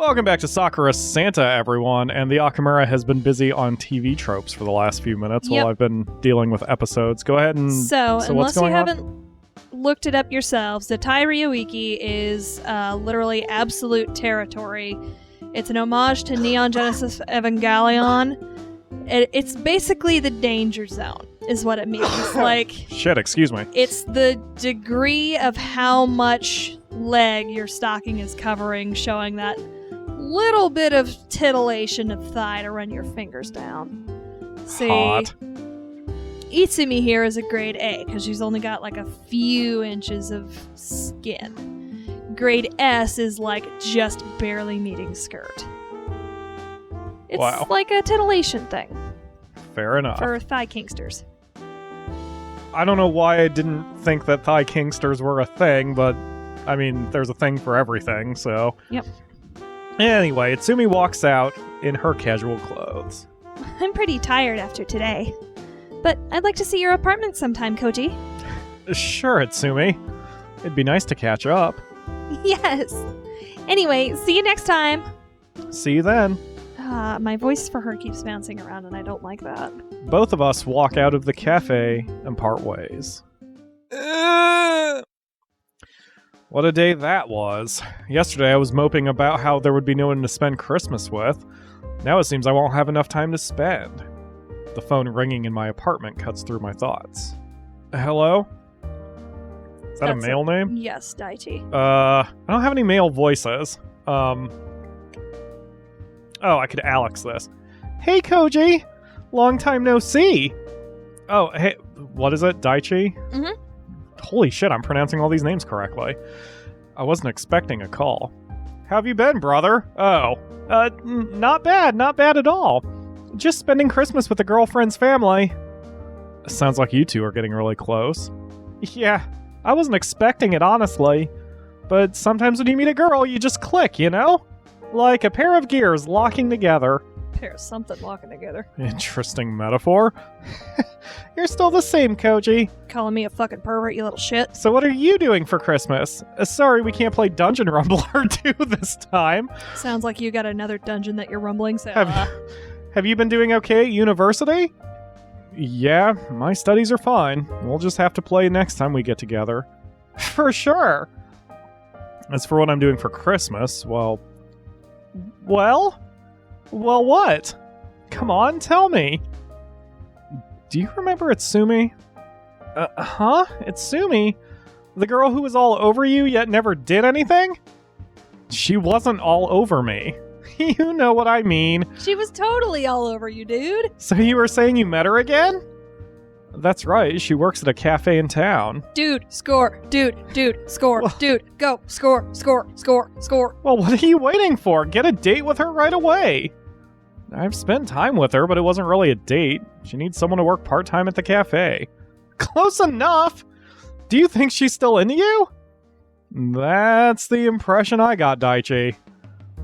Welcome back to Sakura Santa, everyone, and the Akamura has been busy on TV tropes for the last few minutes while I've been dealing with episodes. Go ahead and... So what's unless you going on? haven't looked it up yourselves, the Tai Ryuiki is literally absolute territory. It's an homage to Neon Genesis Evangelion. It's basically the danger zone, is what it means. Like, Shit, excuse me. it's the degree of how much leg your stocking is covering, showing that little bit of titillation of thigh to run your fingers down. See, Hot. Itsumi here is a grade A because she's only got like a few inches of skin. Grade S is like just barely meeting skirt. It's Wow. like a titillation thing Fair enough. for thigh kingsters. I don't know why I didn't think that thigh kingsters were a thing, but, I mean, there's a thing for everything, so... Yep. Anyway, Itsumi walks out in her casual clothes. I'm pretty tired after today. But I'd like to see your apartment sometime, Koji. Sure, Itsumi. It'd be nice to catch up. Yes. Anyway, see you next time. See you then. My voice for her keeps bouncing around and I don't like that. Both of us walk out of the cafe and part ways. What a day that was. Yesterday I was moping about how there would be no one to spend Christmas with. Now it seems I won't have enough time to spend. The phone ringing in my apartment cuts through my thoughts. Hello? Is that a That's male name? Yes, Daichi. I don't have any male voices. Oh, I could Alex this. Hey, Koji! Long time no see! Oh, hey, what is it? Daichi? Mhm. Holy shit, I'm pronouncing all these names correctly. I wasn't expecting a call. How have you been, brother? Oh, not bad at all. Just spending Christmas with a girlfriend's family. Sounds like you two are getting really close. Yeah, I wasn't expecting it, honestly. But sometimes when you meet a girl, you just click, you know? Like a pair of gears locking together. Pair of something walking together. Interesting metaphor. You're still the same, Koji. Calling me a fucking pervert, you little shit. So what are you doing for Christmas? Sorry, we can't play Dungeon Rumbler 2 this time. Sounds like you got another dungeon that you're rumbling, so Have you been doing okay at university? Yeah, my studies are fine. We'll just have to play next time we get together. For sure. As for what I'm doing for Christmas, well, what? Come on, tell me. Do you remember Itsumi? Itsumi? The girl who was all over you yet never did anything? She wasn't all over me. You know what I mean. she was totally all over you, dude. So you were saying you met her again? That's right, she works at a cafe in town. Dude, score. Dude, score. Well- Dude, go. Score. Well, what are you waiting for? Get a date with her right away. I've spent time with her, but it wasn't really a date. She needs someone to work part-time at the cafe. Close enough! Do you think she's still into you? That's the impression I got, Daichi.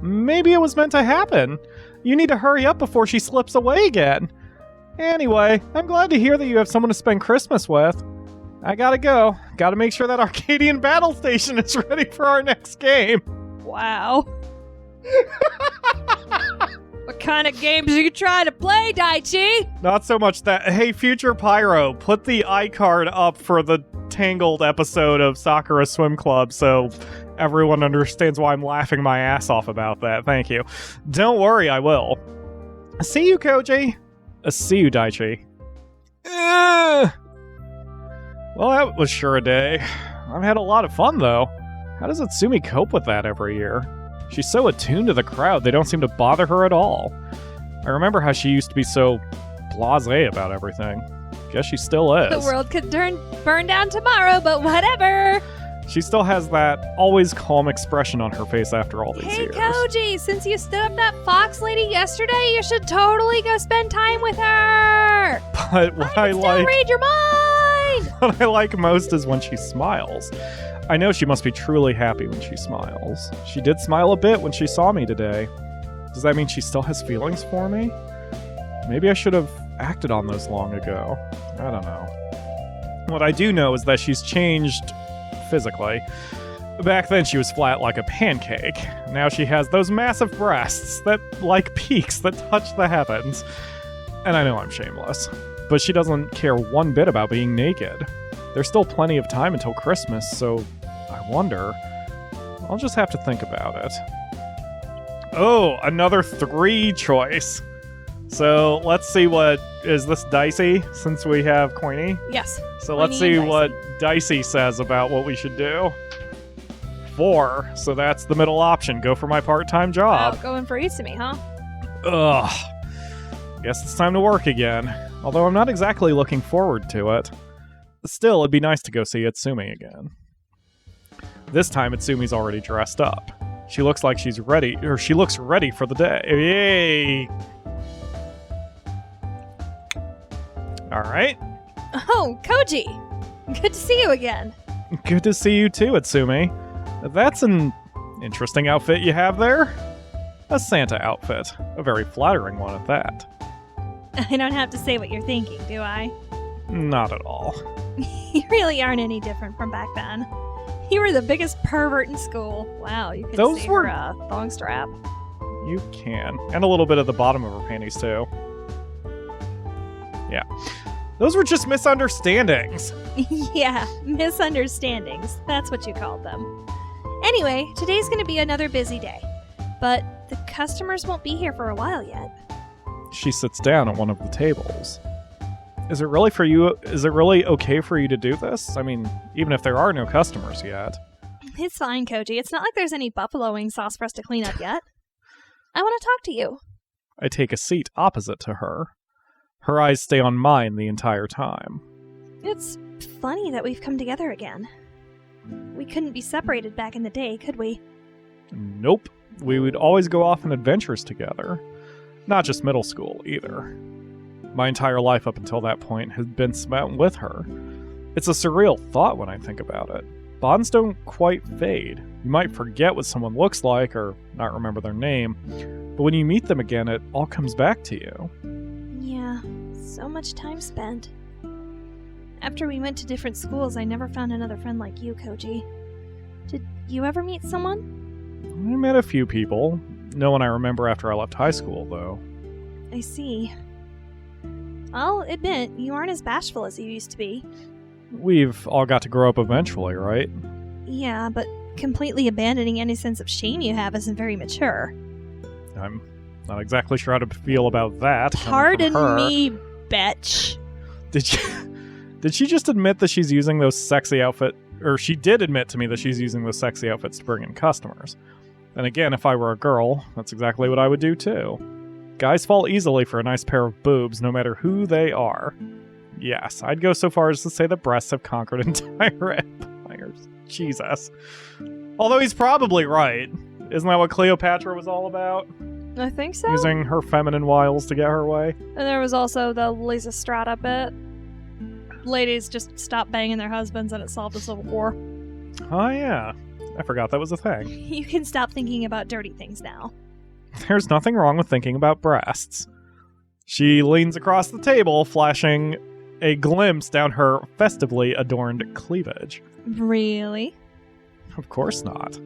Maybe it was meant to happen. You need to hurry up before she slips away again. Anyway, I'm glad to hear that you have someone to spend Christmas with. I gotta go. Gotta make sure that Arcadian Battle Station is ready for our next game. Wow. What kind of games are you trying to play, Daichi? Not so much that. Hey, future Pyro, put the iCard up for the Tangled episode of Sakura Swim Club so everyone understands why I'm laughing my ass off about that. Thank you. Don't worry, I will. See you, Koji. See you, Daichi. Well, that was sure a day. I've had a lot of fun, though. How does Itsumi cope with that every year? She's so attuned to the crowd, they don't seem to bother her at all. I remember how she used to be so blasé about everything. Guess she still is. The world could burn down tomorrow, but whatever. She still has that always calm expression on her face after all these Hey, years. Koji, since you stood up that fox lady yesterday, you should totally go spend time with her. But what I Still like, read your mind. what I like most is when she smiles. I know she must be truly happy when she smiles. She did smile a bit when she saw me today. Does that mean she still has feelings for me? Maybe I should have acted on those long ago. I don't know. What I do know is that she's changed physically. Back then she was flat like a pancake. Now she has those massive breasts that like peaks that touch the heavens. And I know I'm shameless, but she doesn't care one bit about being naked. There's still plenty of time until Christmas, so I wonder. I'll just have to think about it. Oh, another 3 choice. So let's see what... Is this dicey since we have Coiny? Yes. So let's see what Dicey says about what we should do. 4. So that's the middle option. Go for my part-time job. Oh, going for Itsumi, huh? Ugh. Guess it's time to work again. Although I'm not exactly looking forward to it. Still, it'd be nice to go see Itsumi again. This time, Itsumi's already dressed up. She looks like she's ready, or she looks ready for the day. Yay! Alright. Oh, Koji! Good to see you again. Good to see you too, Itsumi. That's an interesting outfit you have there. A Santa outfit. A very flattering one at that. I don't have to say what you're thinking, do I? Not at all. You really aren't any different from back then. You were the biggest pervert in school. Wow, you could Those see were... her thong strap. You can. And a little bit at the bottom of her panties, too. Yeah. Those were just misunderstandings. Yeah, misunderstandings. That's what you called them. Anyway, today's going to be another busy day. But the customers won't be here for a while yet. She sits down at one of the tables. Is it really okay for you to do this? I mean, even if there are no customers yet. It's fine, Koji. It's not like there's any buffalo wing sauce for us to clean up yet. I want to talk to you. I take a seat opposite to her. Her eyes stay on mine the entire time. It's funny that we've come together again. We couldn't be separated back in the day, could we? Nope. We would always go off on adventures together. Not just middle school, either. My entire life up until that point has been spent with her. It's a surreal thought when I think about it. Bonds don't quite fade. You might forget what someone looks like or not remember their name, but when you meet them again, it all comes back to you. Yeah, so much time spent. After we went to different schools, I never found another friend like you, Koji. Did you ever meet someone? I met a few people. No one I remember after I left high school, though. I see. I'll admit, you aren't as bashful as you used to be. We've all got to grow up eventually, right? Yeah, but completely abandoning any sense of shame you have isn't very mature. I'm not exactly sure how to feel about that. Pardon me, betch. Did she just admit that she's using those sexy outfits? Or she did admit to me that she's using those sexy outfits to bring in customers. And again, if I were a girl, that's exactly what I would do too. Guys fall easily for a nice pair of boobs, no matter who they are. Yes, I'd go so far as to say that breasts have conquered entire empires. Jesus. Although he's probably right. Isn't that what Cleopatra was all about? I think so. Using her feminine wiles to get her way? And there was also the Lysistrata bit. Ladies just stopped banging their husbands and it solved the Civil War. Oh yeah. I forgot that was a thing. You can stop thinking about dirty things now. There's nothing wrong with thinking about breasts. She leans across the table, flashing a glimpse down her festively adorned cleavage. Really? Of course not.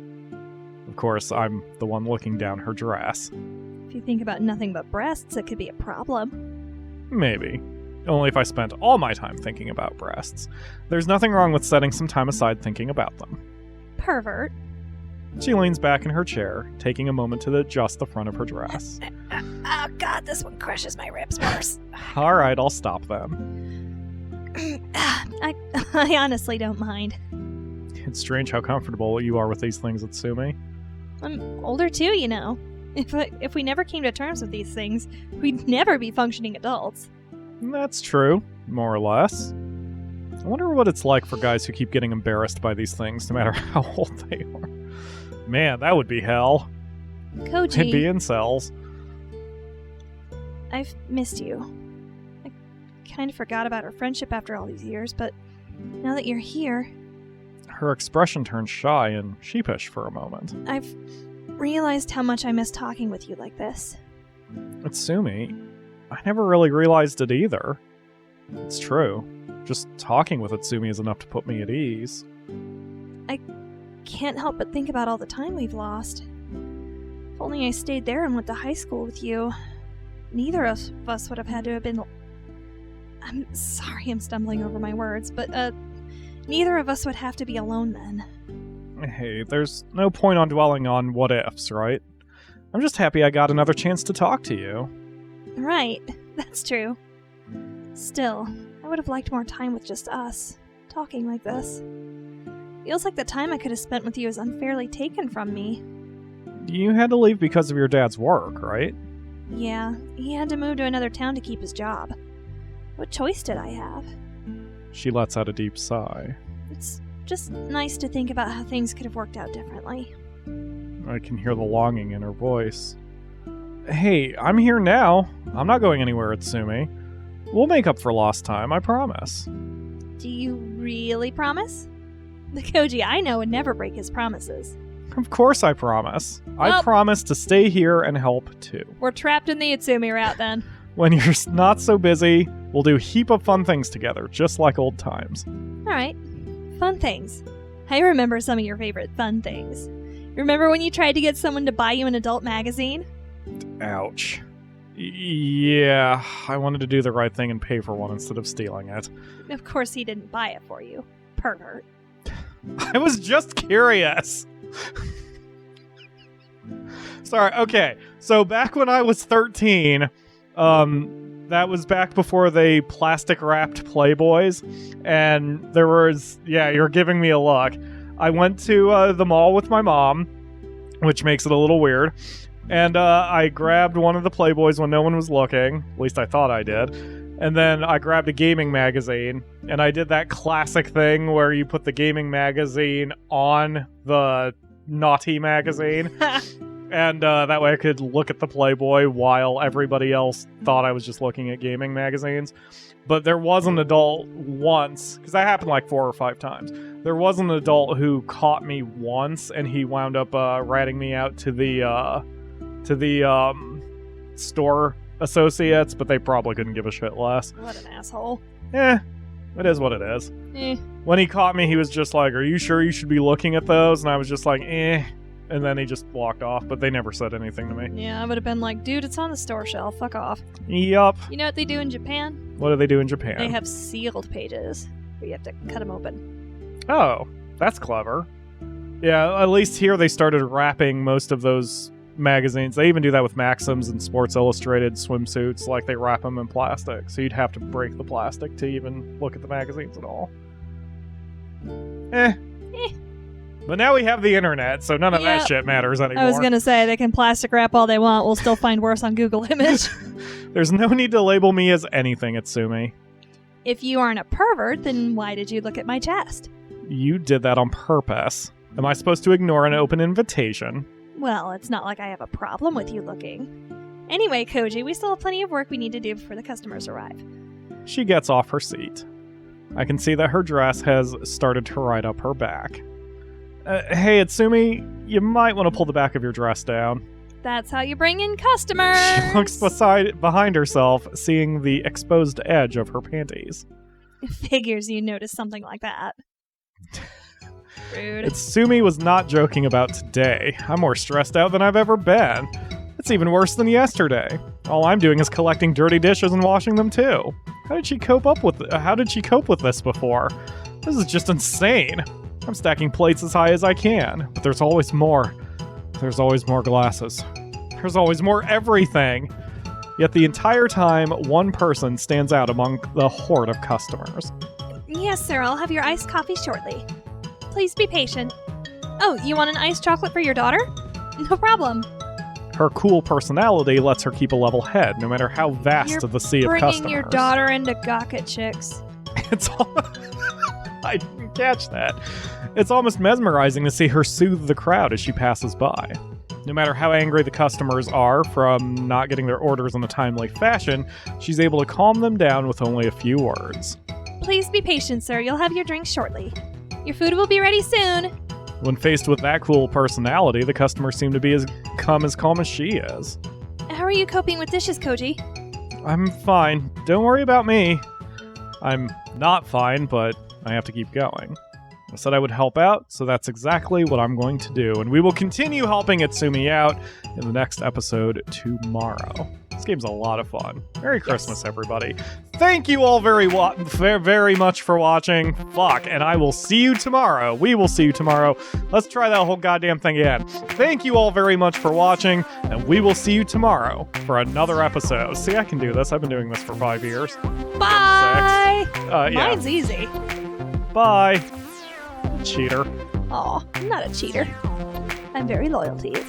Of course, I'm the one looking down her dress. If you think about nothing but breasts, it could be a problem. Maybe. Only if I spent all my time thinking about breasts. There's nothing wrong with setting some time aside thinking about them. Pervert. She leans back in her chair, taking a moment to adjust the front of her dress. Oh god, this one crushes my ribs worse. Alright, I'll stop them. I honestly don't mind. It's strange how comfortable you are with these things, Itsumi. I'm older too, you know. If we never came to terms with these things, we'd never be functioning adults. That's true, more or less. I wonder what it's like for guys who keep getting embarrassed by these things, no matter how old they are. Man, that would be hell. Koji, They'd be incels. I've missed you. I kind of forgot about our friendship after all these years, but now that you're here... Her expression turned shy and sheepish for a moment. I've realized how much I miss talking with you like this. Itsumi, I never really realized it either. It's true. Just talking with Itsumi is enough to put me at ease. can't help but think about all the time we've lost. If only I stayed there and went to high school with you, neither of us would have had to have been... I'm sorry I'm stumbling over my words, but, neither of us would have to be alone then. Hey, there's no point on dwelling on what-ifs, right? I'm just happy I got another chance to talk to you. Right, that's true. Still, I would have liked more time with just us, talking like this. Feels like the time I could have spent with you is unfairly taken from me. You had to leave because of your dad's work, right? Yeah, he had to move to another town to keep his job. What choice did I have? She lets out a deep sigh. It's just nice to think about how things could have worked out differently. I can hear the longing in her voice. Hey, I'm here now. I'm not going anywhere, Itsumi. We'll make up for lost time, I promise. Do you really promise? The Koji I know would never break his promises. Of course I promise. I Well- promise to stay here and help too. We're trapped in the Itsumi route then. When you're not so busy, we'll do a heap of fun things together, just like old times. Alright. Fun things. I remember some of your favorite fun things. Remember when you tried to get someone to buy you an adult magazine? Ouch. Yeah, I wanted to do the right thing and pay for one instead of stealing it. Of course he didn't buy it for you. Pervert. I was just curious. Sorry, okay. So back when I was 13, that was back before they plastic wrapped Playboys, and there was, yeah, you're giving me a look. I went to the mall with my mom, which makes it a little weird, and I grabbed one of the Playboys when no one was looking, at least I thought I did, and then I grabbed a gaming magazine, and I did that classic thing where you put the gaming magazine on the naughty magazine. And that way I could look at the Playboy while everybody else thought I was just looking at gaming magazines. But there was an adult once, because that happened like 4 or 5 times. There was an adult who caught me once, and he wound up ratting me out to the store associates, but they probably couldn't give a shit less. What an asshole. It is what it is. Eh. When he caught me, he was just like, "Are you sure you should be looking at those?" And I was just like, "Eh." And then he just walked off, but they never said anything to me. Yeah, I would have been like, dude, it's on the store shelf. Fuck off. Yup. You know what they do in Japan? What do they do in Japan? They have sealed pages where you have to cut them open. Oh, that's clever. Yeah, at least here they started wrapping most of those magazines. They even do that with Maxims and Sports Illustrated swimsuits. Like, they wrap them in plastic, so you'd have to break the plastic to even look at the magazines at all. But now we have the internet, so none of that shit matters anymore. I was gonna say, they can plastic wrap all they want. We'll still find worse on Google Image. There's no need to label me as anything, Itsumi. If you aren't a pervert, then why did you look at my chest? You did that on purpose. Am I supposed to ignore an open invitation? Well, it's not like I have a problem with you looking. Anyway, Koji, we still have plenty of work we need to do before the customers arrive. She gets off her seat. I can see that her dress has started to ride up her back. Hey, Itsumi, you might want to pull the back of your dress down. That's how you bring in customers! She looks behind herself, seeing the exposed edge of her panties. Figures you noticed something like that. Rude. Itsumi was not joking about today. I'm more stressed out than I've ever been. It's even worse than yesterday. All I'm doing is collecting dirty dishes and washing them too. How did she cope with this before? This is just insane. I'm stacking plates as high as I can, but there's always more. There's always more glasses. There's always more everything. Yet the entire time, one person stands out among the horde of customers. Yes, sir, I'll have your iced coffee shortly. Please be patient. Oh, you want an iced chocolate for your daughter? No problem. Her cool personality lets her keep a level head, no matter how vast the sea of customers. Bringing your daughter into Gawker Chicks. It's all... I didn't catch that. It's almost mesmerizing to see her soothe the crowd as she passes by. No matter how angry the customers are from not getting their orders in a timely fashion, she's able to calm them down with only a few words. Please be patient, sir. You'll have your drink shortly. Your food will be ready soon. When faced with that cool personality, the customers seem to be as calm as she is. How are you coping with dishes, Koji? I'm fine. Don't worry about me. I'm not fine, but I have to keep going. I said I would help out, so that's exactly what I'm going to do. And we will continue helping Itsumi out in the next episode tomorrow. This game's a lot of fun. Merry Christmas, everybody. Thank you all very much for watching. Fuck, and I will see you tomorrow. We will see you tomorrow. Let's try that whole goddamn thing again. Thank you all very much for watching, and we will see you tomorrow for another episode. See, I can do this. I've been doing this for 5 years. Bye! Yeah. Mine's easy. Bye. Cheater. Aw, I'm not a cheater. I'm very loyal to you.